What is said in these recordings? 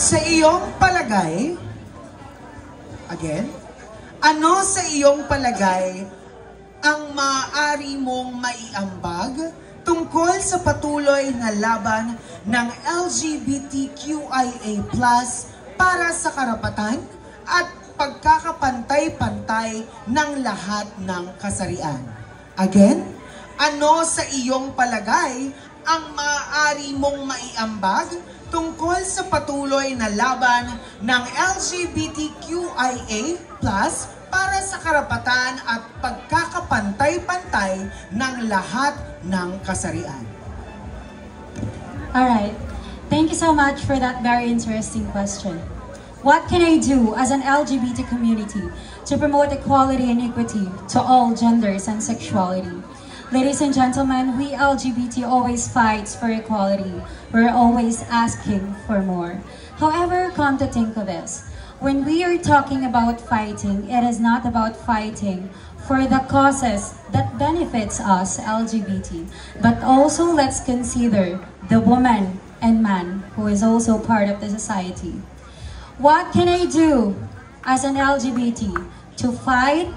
Sa iyong palagay, again, ano sa iyong palagay ang maaari mong maiambag tungkol sa patuloy na laban ng LGBTQIA+ para sa karapatan at pagkakapantay-pantay ng lahat ng kasarian? Again, ano sa iyong palagay ang maaari mong maiambag tungkol sa patuloy na laban ng LGBTQIA+ para sa karapatan at pagkakapantay-pantay ng lahat ng kasarian? Alright, thank you so much for that very interesting question. What can I do as an LGBT community to promote equality and equity to all genders and sexuality? Ladies and gentlemen, we LGBT always fight for equality. We're always asking for more. However, come to think of this, when we are talking about fighting, it is not about fighting for the causes that benefits us LGBT, but also let's consider the woman and man who is also part of the society. What can I do as an LGBT to fight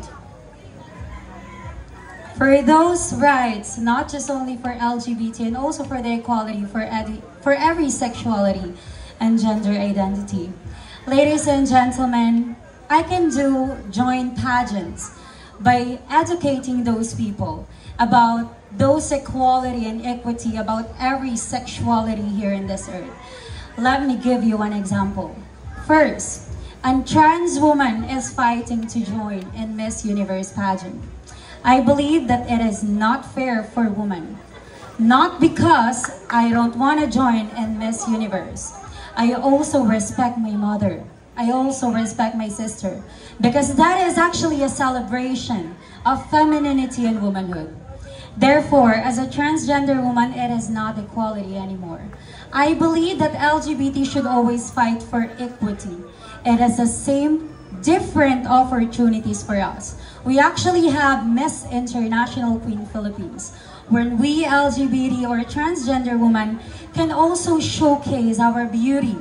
for those rights, not just only for LGBT and also for the equality for every sexuality and gender identity? Ladies and gentlemen, I can join pageants by educating those people about those equality and equity about every sexuality here in this earth. Let me give you one example. First, a trans woman is fighting to join in Miss Universe pageant. I believe that it is not fair for women. Not because I don't want to join in Miss Universe. I also respect my mother. I also respect my sister. Because that is actually a celebration of femininity and womanhood. Therefore, as a transgender woman, it is not equality anymore. I believe that LGBT should always fight for equity. It is the same different opportunities for us. We actually have Miss International Queen Philippines, where we LGBT or transgender women can also showcase our beauty,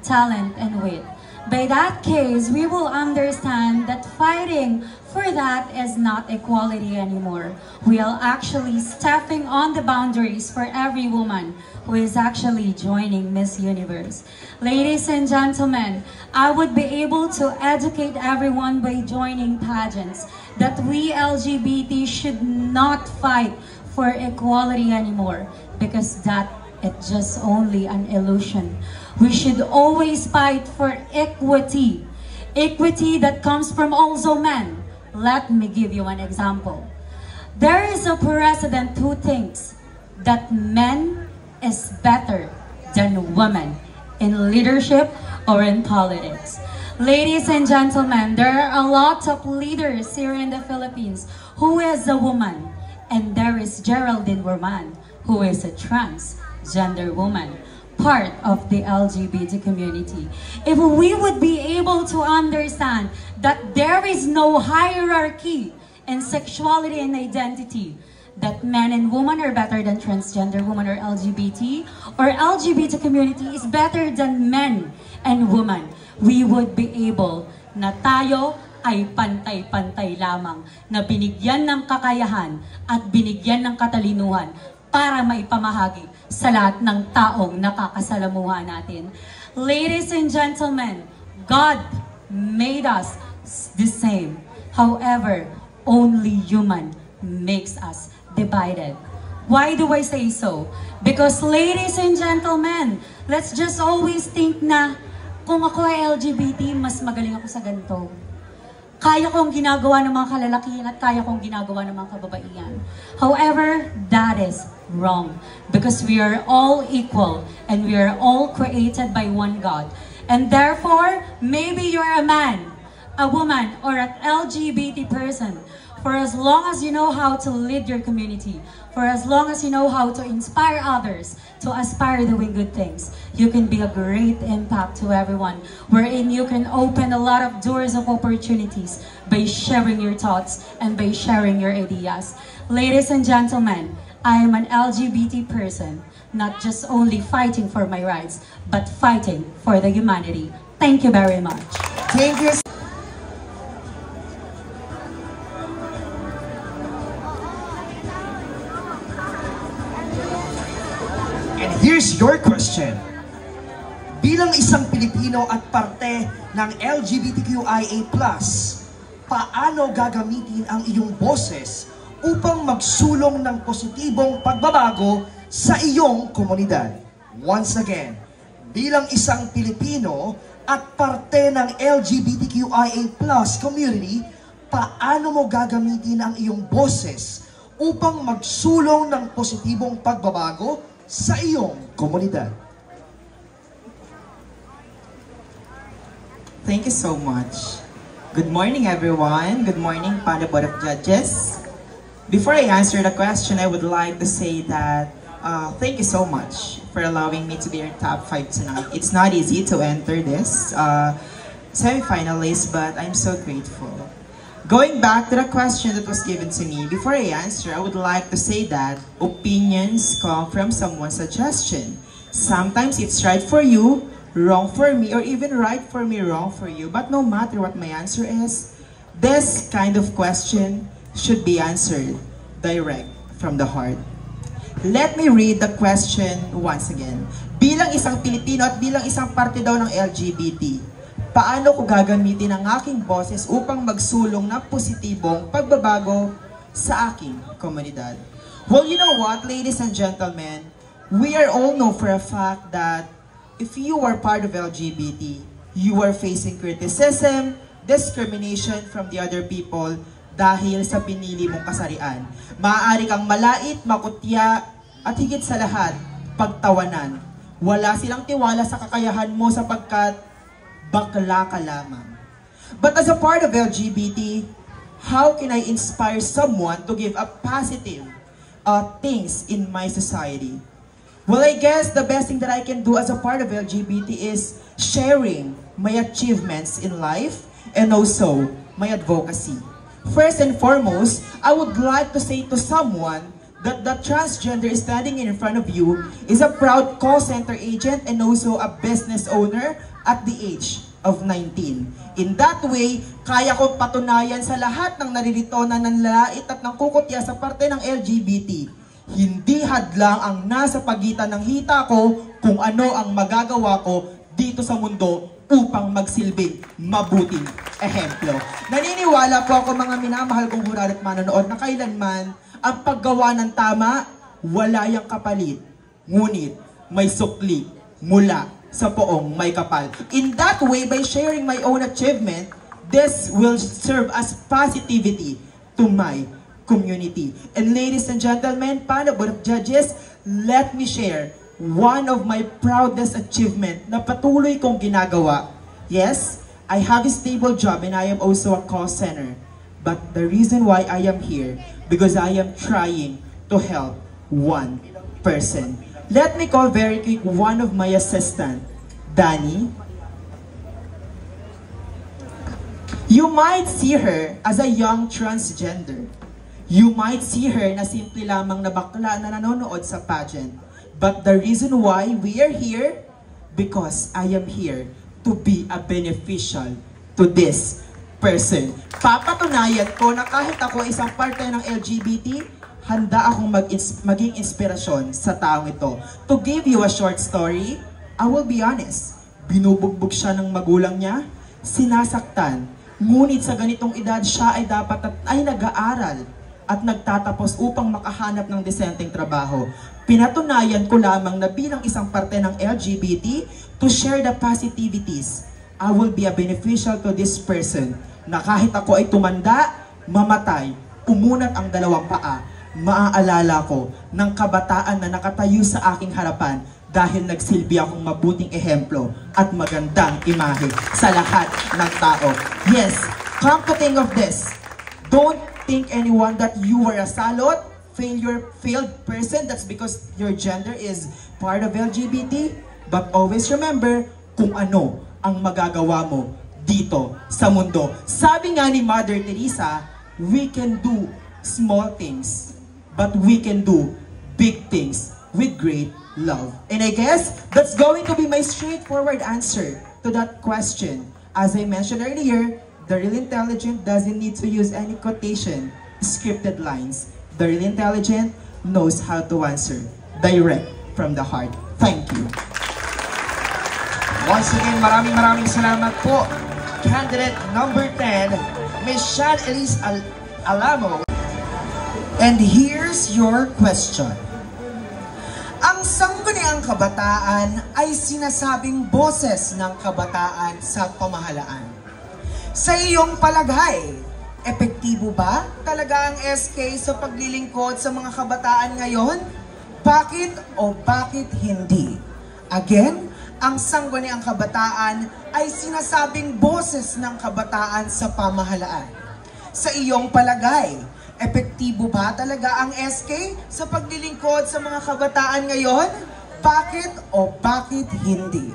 talent, and wit. By that case, we will understand that fighting for that is not equality anymore. We are actually stepping on the boundaries for every woman who is actually joining Miss Universe. Ladies and gentlemen, I would be able to educate everyone by joining pageants that we LGBT should not fight for equality anymore, because that is just only an illusion. We should always fight for equity. Equity that comes from also men. Let me give you an example. There is a president who thinks that men is better than women in leadership or in politics. Ladies and gentlemen, there are a lot of leaders here in the Philippines who is a woman, and there is Geraldine Werman, who is a transgender woman, part of the LGBT community. If we would be able to understand that there is no hierarchy in sexuality and identity, that men and women are better than transgender women or LGBT community is better than men and women, we would be able na tayo ay pantay-pantay lamang, na binigyan ng kakayahan at binigyan ng katalinuhan para maipamahagi sa lahat ng taong nakakasalamuha natin. Ladies and gentlemen, God made us the same. However, only human makes us divided. Why do I say so? Because ladies and gentlemen, let's just always think na kung ako ay LGBT, mas magaling ako sa ganito. Kaya kong ginagawa ng mga kalalakihan at kaya kong ginagawa ng mga kababaihan. However, that is wrong. Because we are all equal and we are all created by one God. And therefore, maybe you're a man, a woman, or an LGBT person. For as long as you know how to lead your community, for as long as you know how to inspire others to aspire doing good things, you can be a great impact to everyone, wherein you can open a lot of doors of opportunities by sharing your thoughts and by sharing your ideas. Ladies and gentlemen, I am an LGBT person. not just only fighting for my rights, but fighting for the humanity. Thank you very much. Thank you. And here's your question. Bilang isang Pilipino at parte ng LGBTQIA+, paano gagamitin ang iyong boses upang magsulong ng positibong pagbabago sa iyong komunidad? Once again, bilang isang Pilipino at parte ng LGBTQIA+ community, paano mo gagamitin ang iyong boses upang magsulong ng positibong pagbabago sa iyong komunidad? Thank you so much. Good morning, everyone. Good morning, Panel Board of Judges. Before I answer the question, I would like to say that thank you so much for allowing me to be your top 5 tonight. It's not easy to enter this semi-finalist, but I'm so grateful. Going back to the question that was given to me, before I answer, I would like to say that opinions come from someone's suggestion. Sometimes it's right for you, wrong for me, or even right for me, wrong for you. But no matter what my answer is, this kind of question should be answered direct from the heart. Let me read the question once again. Bilang isang Pilipino at bilang isang parte daw ng LGBT, paano ko gagamitin ang aking boses upang magsulong ng positibong pagbabago sa aking komunidad? Well, you know what, ladies and gentlemen, we are all know for a fact that if you are part of LGBT, you are facing criticism, discrimination from the other people dahil sa pinili mong kasarian. Maaari kang malait, makutya, at higit sa lahat, pagtawanan. Wala silang tiwala sa kakayahan mo sapagkat bakla ka lamang. But as a part of LGBT, how can I inspire someone to give up positive things in my society? Well, I guess the best thing that I can do as a part of LGBT is sharing my achievements in life and also my advocacy. First and foremost, I would like to say to someone that the transgender standing in front of you is a proud call center agent and also a business owner at the age of 19. In that way, kaya ko patunayan sa lahat ng naririto na nanlalait at nangkukutya sa parte ng LGBT. Hindi hadlang ang nasa pagitan ng hita ko kung ano ang magagawa ko dito sa mundo upang magsilbing mabuting ehemplo. Naniniwala po ako, mga minamahal kong hurad at manonood, na kailanman ang paggawa ng tama, wala yang kapalit. Ngunit may sukli mula sa poong may kapal. In that way, by sharing my own achievement, this will serve as positivity to my community. And ladies and gentlemen, Panel Board of Judges, let me share one of my proudest achievement na patuloy kong ginagawa. Yes, I have a stable job and I am also a call center. But the reason why I am here, because I am trying to help one person. Let me call very quick one of my assistant, Danny. You might see her as a young transgender. You might see her na simple lamang na bakla na nanonood sa pageant. But the reason why we are here, because I am here to be a beneficial to this person. Papatunayan ko na kahit ako isang parte ng LGBT, handa akong maging inspirasyon sa taong ito. To give you a short story, I will be honest, binubugbog siya ng magulang niya, sinasaktan, ngunit sa ganitong edad siya ay dapat ay nag-aaral at nagtatapos upang makahanap ng desenteng trabaho. Pinatunayan ko lamang na bilang isang parte ng LGBT, to share the positivities, I will be a beneficial to this person, na kahit ako ay tumanda, mamatay, umunat ang dalawang paa, maaalala ko ng kabataan na nakatayo sa aking harapan dahil nagsilbi akong mabuting ehemplo at magandang imahe sa lahat ng tao. Yes, come to think of this, don't think anyone that you are a salot, failed person, that's because your gender is part of LGBT. But always remember kung ano ang magagawa mo dito sa mundo. Sabi nga ni Mother Teresa, we can do small things, but we can do big things with great love. And I guess that's going to be my straightforward answer to that question. As I mentioned earlier, the real intelligent doesn't need to use any quotation, scripted lines. The real intelligent knows how to answer direct from the heart. Thank you. Once again, maraming salamat po. Candidate number 10, Ms. Shan Elise Alamo. And here's your question. Ang sangguniang kabataan ay sinasabing boses ng kabataan sa pamahalaan. Sa iyong palagay, epektibo ba talaga ang SK sa paglilingkod sa mga kabataan ngayon? Bakit o bakit hindi? Again, ang sangguniang kabataan ay sinasabing boses ng kabataan sa pamahalaan. Sa iyong palagay, epektibo ba talaga ang SK sa paglilingkod sa mga kabataan ngayon? Bakit o bakit hindi?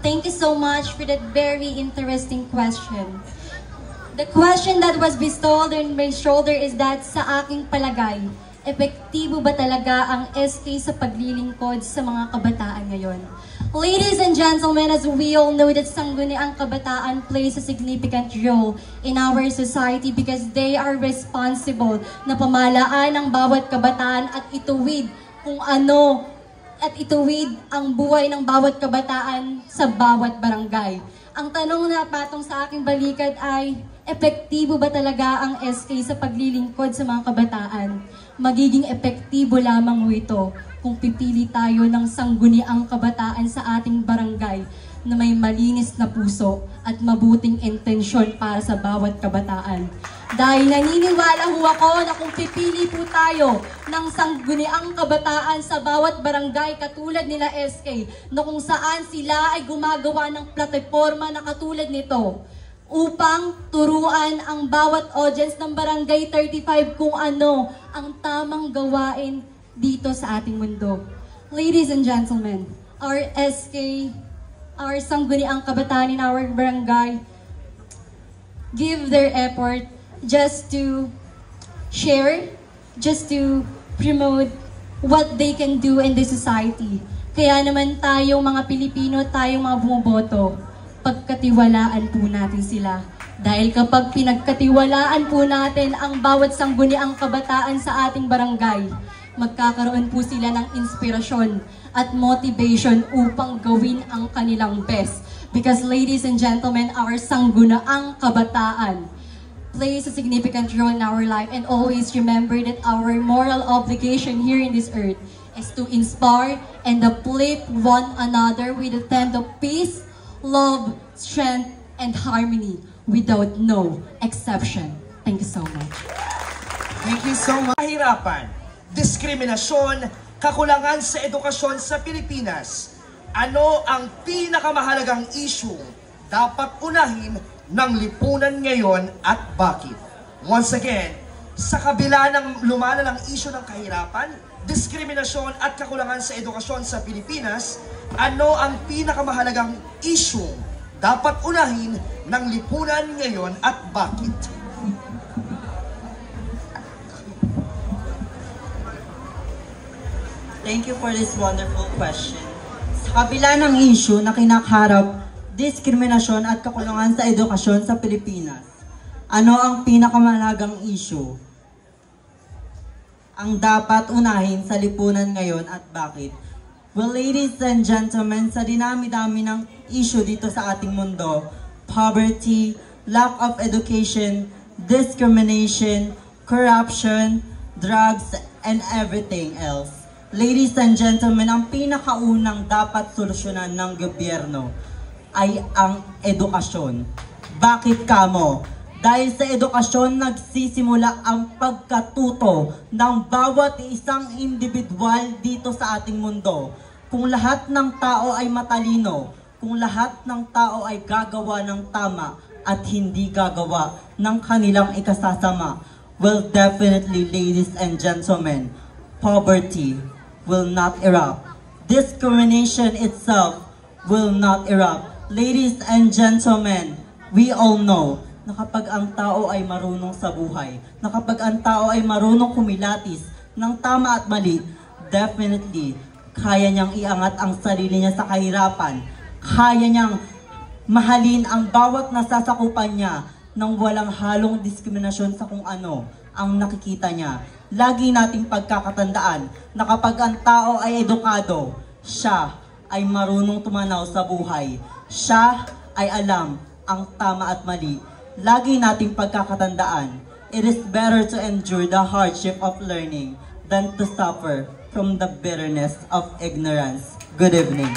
Thank you so much for that very interesting question. The question that was bestowed on my shoulder is that sa aking palagay, epektibo ba talaga ang SK sa paglilingkod sa mga kabataan ngayon? Ladies and gentlemen, as we all know that sangguniang kabataan plays a significant role in our society because they are responsible na pamahalaan ang bawat kabataan at ituwid kung ano at ituwid ang buhay ng bawat kabataan sa bawat barangay. Ang tanong na patong sa aking balikat ay, epektibo ba talaga ang SK sa paglilingkod sa mga kabataan? Magiging epektibo lamang ito kung pipili tayo ng sangguniang kabataan sa ating barangay na may malinis na puso at mabuting intensyon para sa bawat kabataan. Dahil naniniwala ho ako na kung pipili po tayo ng sangguniang kabataan sa bawat barangay katulad nila SK, na kung saan sila ay gumagawa ng plataforma na katulad nito, upang turuan ang bawat audience ng Barangay 35 kung ano ang tamang gawain dito sa ating mundo. Ladies and gentlemen, our SK, our sangguniang kabataan in our barangay, give their effort just to share, just to promote what they can do in this society. Kaya naman tayong mga Pilipino, tayong mga bumoboto, pagkatiwalaan po natin sila. Dahil kapag pinagkatiwalaan po natin ang bawat sangguniang kabataan sa ating barangay, magkakaroon po sila ng inspirasyon at motivation upang gawin ang kanilang best. Because ladies and gentlemen, our sanggunaang kabataan plays a significant role in our life, and always remember that our moral obligation here in this earth is to inspire and uplift one another with a sense of peace, love, strength, and harmony without no exception. Thank you so much. Thank you so much. Kahirapan, diskriminasyon, kakulangan sa edukasyon sa Pilipinas. Ano ang pinakamahalagang issue dapat unahin ng lipunan ngayon at bakit? Once again, sa kabila ng lumalang ng issue ng kahirapan, diskriminasyon at kakulangan sa edukasyon sa Pilipinas, ano ang pinakamahalagang issue dapat unahin ng lipunan ngayon at bakit? Thank you for this wonderful question. Sa kabila ng issue na kinakaharap, diskriminasyon at kakulangan sa edukasyon sa Pilipinas, ano ang pinakamahalagang issue ang dapat unahin sa lipunan ngayon at bakit? Well, ladies and gentlemen, sa dinami-dami ng issue dito sa ating mundo, poverty, lack of education, discrimination, corruption, drugs, and everything else. Ladies and gentlemen, ang pinakaunang dapat solusyonan ng gobyerno ay ang edukasyon. Bakit kamo? Dahil sa edukasyon nagsisimula ang pagkatuto ng bawat isang individual dito sa ating mundo. Kung lahat ng tao ay matalino, kung lahat ng tao ay gagawa ng tama at hindi gagawa ng kanilang ikasasama, well, definitely, ladies and gentlemen, poverty will not erupt. Discrimination itself will not erupt. Ladies and gentlemen, we all know na kapag ang tao ay marunong sa buhay, na kapag ang tao ay marunong kumilatis ng tama at mali, definitely, kaya niyang iangat ang sarili niya sa kahirapan. Kaya niyang mahalin ang bawat nasasakupan niya nang walang halong diskriminasyon sa kung ano ang nakikita niya. Lagi nating pagkakatandaan na kapag ang tao ay edukado, siya ay marunong tumanaw sa buhay. Siya ay alam ang tama at mali. Lagi nating pagkakatandaan, it is better to endure the hardship of learning than to suffer from the bitterness of ignorance. Good evening.